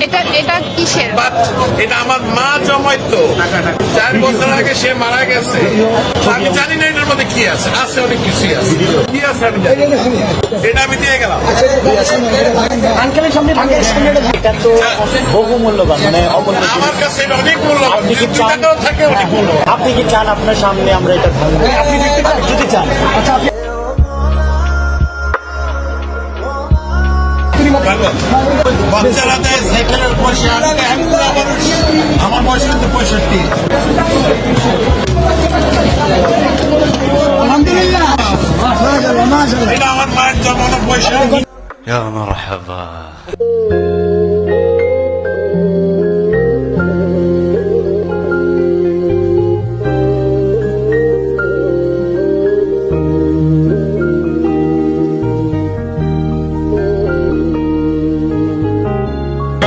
এটা এটা কিসের? এটা আমার মা জমাইতো 4 বছর আগে, সে মারা গেছে। আমি জানি না এটার মধ্যে কি আছে, আছে অনেক কিছুই আছে, কি আছে আমি জানি না। এটা আমি দিয়ে গেলাম। এটা তো বহু মূল্যবান, মানে অমূল্য। আমার কাছে এটা অনেক মূল্যবান, আপনি কি 2 চান টাকাও থাকে অনেক মূল্যবান। আপনি কি চান আপনার সামনে আমরা এটা ভাঙবো? আপনি যদি চান বাচ্চারা দেয় সাইকেলের পয়সা, আমি বুড়া মানুষ, আমার বয়স কিন্তু 65। আলহামদুলিল্লাহ, এটা আমার মায়ের জন্মানো পয়সা। يا مرحبا